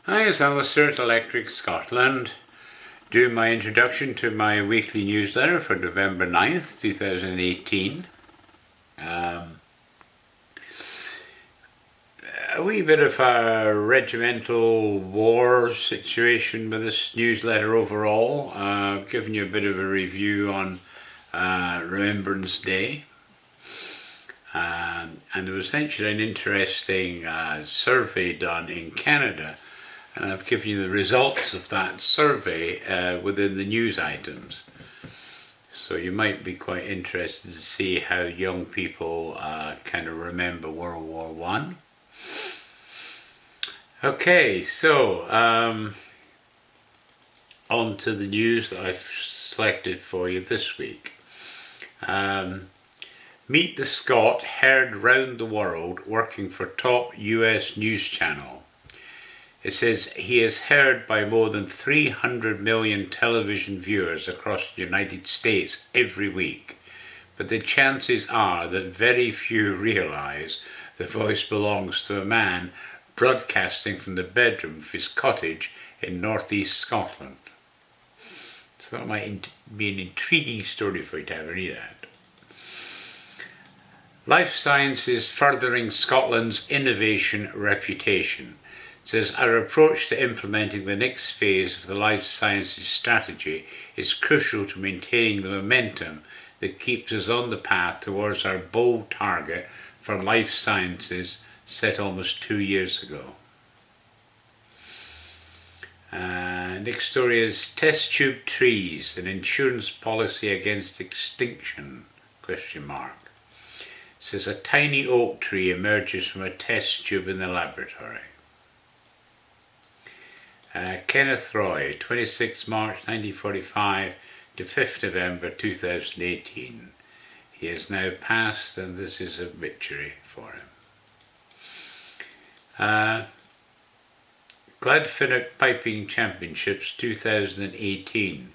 Hi, it's Alistair at Electric Scotland, doing my introduction to my weekly newsletter for November 9th, 2018. A wee bit of a regimental war situation with this newsletter overall. Giving you a bit of a review on Remembrance Day. And there was essentially an interesting survey done in Canada, and I've given you the results of that survey within the news items. So you might be quite interested to see how young people kind of remember World War One. Okay, so on to the news that I've selected for you this week. Meet the Scot heard round the world working for top US news channel. It says he is heard by more than 300 million television viewers across the United States every week, but the chances are that very few realise the voice belongs to a man broadcasting from the bedroom of his cottage in northeast Scotland. So that might be an intriguing story for you to have a read at. Life Sciences furthering Scotland's innovation reputation. It says our approach to implementing the next phase of the Life Sciences strategy is crucial to maintaining the momentum that keeps us on the path towards our bold target for Life Sciences set almost 2 years ago. Next story is Test Tube Trees, an insurance policy against extinction, ? It says a tiny oak tree emerges from a test tube in the laboratory. Kenneth Roy, 26 March 1945 to 5th November 2018. He has now passed, and this is a obituary for him. Glenfiddich Piping Championships 2018.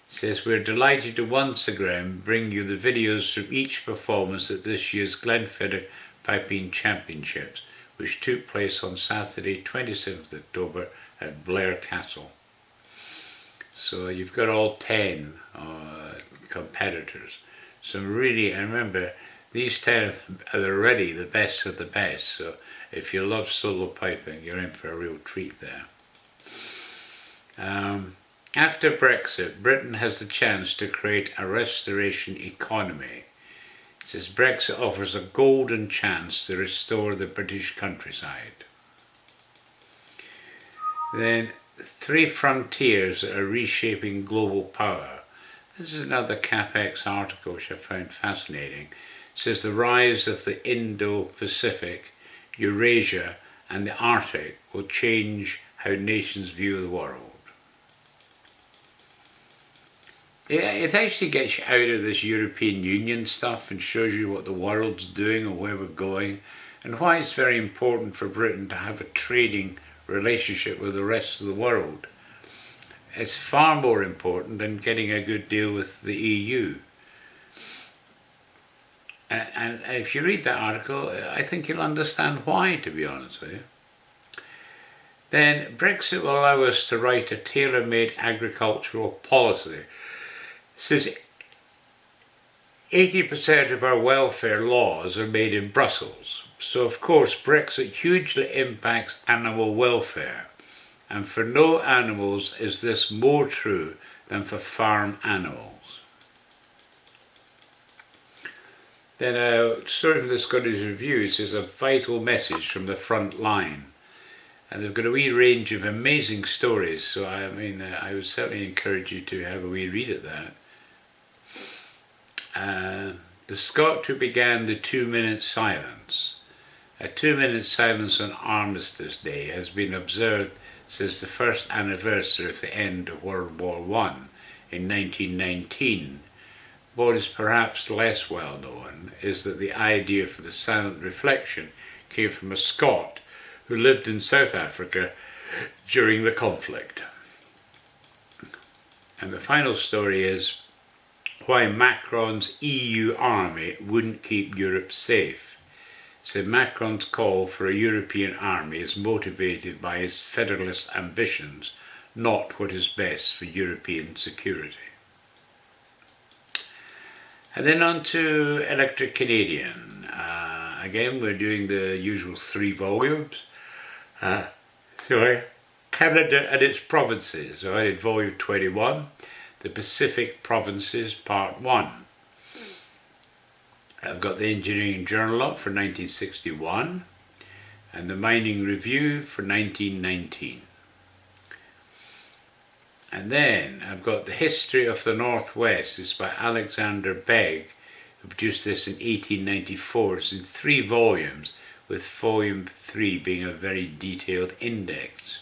Says we're delighted to once again bring you the videos from each performance at this year's Glenfiddich Piping Championships, which took place on Saturday 27th October at Blair Castle. So you've got all 10 competitors. So really, and remember, these 10 are already the best of the best. So if you love solo piping, you're in for a real treat there. After Brexit, Britain has the chance to create a restoration economy. It says Brexit offers a golden chance to restore the British countryside. Then, three frontiers that are reshaping global power. This is another CapX article which I found fascinating. It says the rise of the Indo-Pacific, Eurasia and the Arctic will change how nations view the world. It actually gets you out of this European Union stuff and shows you what the world's doing and where we're going, and why it's very important for Britain to have a trading relationship with the rest of the world. It's far more important than getting a good deal with the EU. And if you read that article, I think you'll understand why, to be honest with you. Then Brexit will allow us to write a tailor-made agricultural policy. It says 80% of our welfare laws are made in Brussels. So of course Brexit hugely impacts animal welfare. And for no animals is this more true than for farm animals. Then a story from the Scottish Review says a vital message from the front line. And they've got a wee range of amazing stories, so I would certainly encourage you to have a wee read at that. The Scot who began the 2-minute silence. A 2-minute silence on Armistice Day has been observed since the first anniversary of the end of World War I in 1919. What is perhaps less well known is that the idea for the silent reflection came from a Scot who lived in South Africa during the conflict. And the final story is why Macron's EU army wouldn't keep Europe safe. said Macron's call for a European army is motivated by his federalist ambitions, not what is best for European security. And then on to Electric Canadian. Again, we're doing the usual 3 volumes. Canada and its provinces. So I did volume 21, the Pacific Provinces, part 1. I've got the Engineering Journal up for 1961 and the Mining Review for 1919. And then I've got the History of the Northwest. It's by Alexander Begg, who produced this in 1894. It's in 3 volumes, with volume 3 being a very detailed index.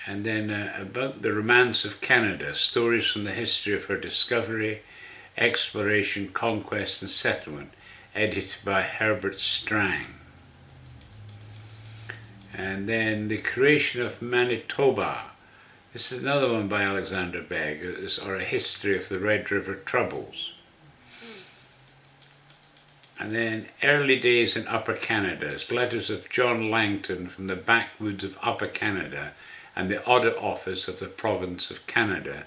And then about the Romance of Canada, stories from the history of her discovery, exploration, conquest and settlement, edited by Herbert Strang. And then The Creation of Manitoba. This is another one by Alexander Begg, or A History of the Red River Troubles. And then Early Days in Upper Canada, letters of John Langton from the backwoods of Upper Canada and the Audit Office of the Province of Canada,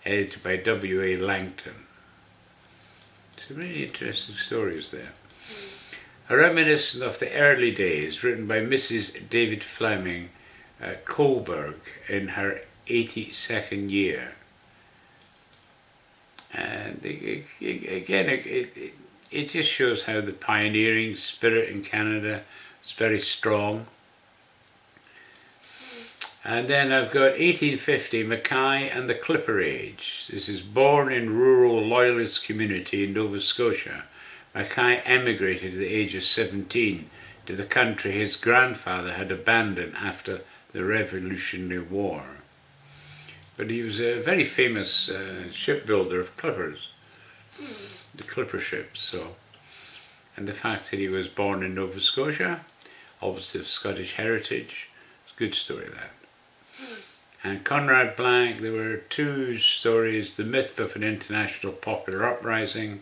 edited by W.A. Langton. Some really interesting stories there. A reminiscence of the early days, written by Mrs. David Fleming Kohlberg in her 82nd year. And it just shows how the pioneering spirit in Canada is very strong. And then I've got 1850, Mackay and the Clipper Age. This is born in rural loyalist community in Nova Scotia. Mackay emigrated at the age of 17 to the country his grandfather had abandoned after the Revolutionary War. But he was a very famous shipbuilder of clippers. The clipper ships, and the fact that he was born in Nova Scotia, obviously of Scottish heritage, it's a good story, that. And Conrad Blank, there were 2 stories, The Myth of an International Popular Uprising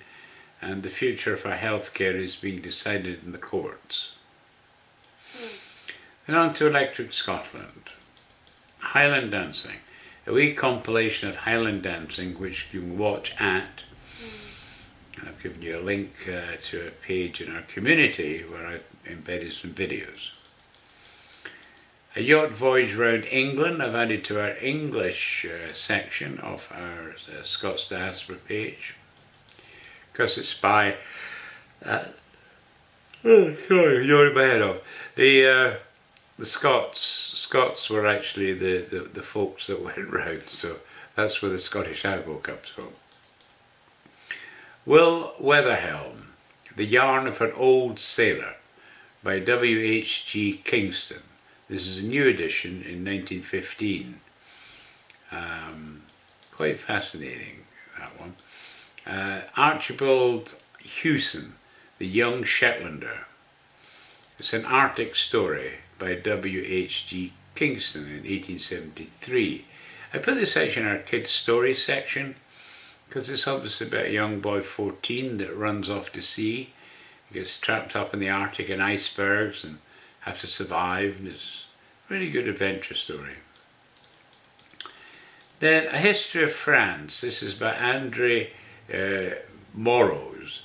and The Future of Our Healthcare is Being Decided in the Courts. And on to Electric Scotland. Highland Dancing, a wee compilation of Highland dancing which you can watch at. I've given you a link to a page in our community where I've embedded some videos. A yacht voyage round England, I've added to our English section of our Scots Diaspora page, because it's by, yawning my head off. The Scots were actually the folks that went round, so that's where the Scottish Argo comes from. Will Weatherhelm, The Yarn of an Old Sailor, by W.H.G. Kingston. This is a new edition in 1915. Quite fascinating, that one. Archibald Hewson, The Young Shetlander. It's an Arctic story by W.H.G. Kingston in 1873. I put this section in our kids' stories section because it's obviously about a young boy 14 that runs off to sea. He gets trapped up in the Arctic in icebergs and have to survive, and it's a really good adventure story. Then A History of France. This is by André Morrows.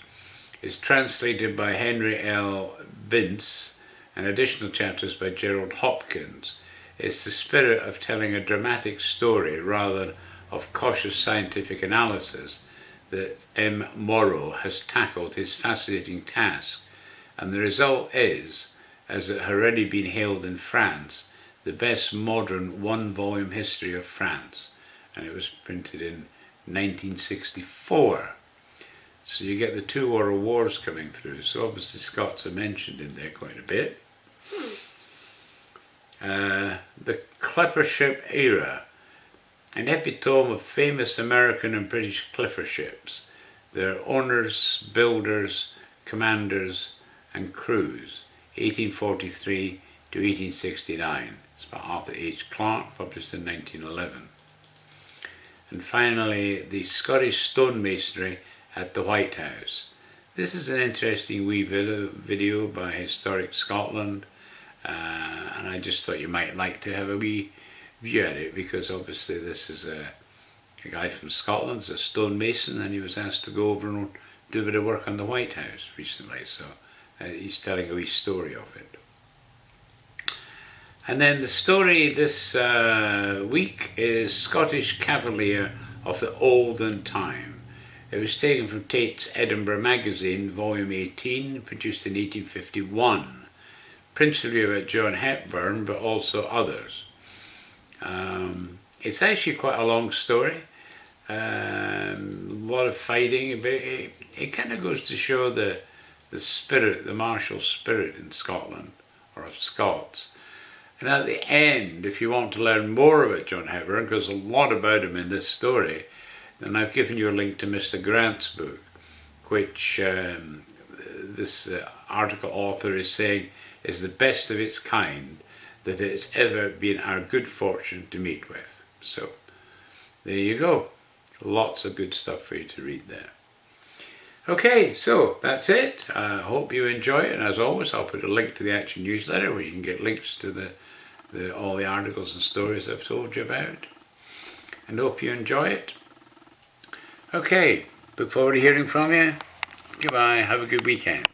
It's translated by Henry L. Bintz, and additional chapters by Gerald Hopkins. It's the spirit of telling a dramatic story rather than of cautious scientific analysis that M. Morrow has tackled his fascinating task, and the result is, as it had already been hailed in France, the best modern 1-volume history of France, and it was printed in 1964. So you get the 2 world wars coming through, so obviously Scots are mentioned in there quite a bit. The clipper ship era, an epitome of famous American and British clipper ships, their owners, builders, commanders and crews, 1843 to 1869. It's by Arthur H. Clarke, published in 1911. And finally, the Scottish stonemasonry at the White House. This is an interesting wee video by Historic Scotland, and I just thought you might like to have a wee view at it, because obviously this is a guy from Scotland, he's a stonemason, and he was asked to go over and do a bit of work on the White House recently, so he's telling a wee story of it. And then the story this week is Scottish Cavalier of the Olden Time. It was taken from Tait's Edinburgh Magazine, volume 18, produced in 1851, principally about John Hepburn, but also others. It's actually quite a long story, a lot of fighting, but it kind of goes to show the spirit, the martial spirit in Scotland, or of Scots. And at the end, if you want to learn more about John Hepburn, because there's a lot about him in this story, then I've given you a link to Mr. Grant's book, which this article author is saying is the best of its kind that it's ever been our good fortune to meet with. So, there you go. Lots of good stuff for you to read there. Okay, so that's it. I hope you enjoy it, and as always, I'll put a link to the Action newsletter where you can get links to all the articles and stories I've told you about. And hope you enjoy it. Okay, look forward to hearing from you. Goodbye, have a good weekend.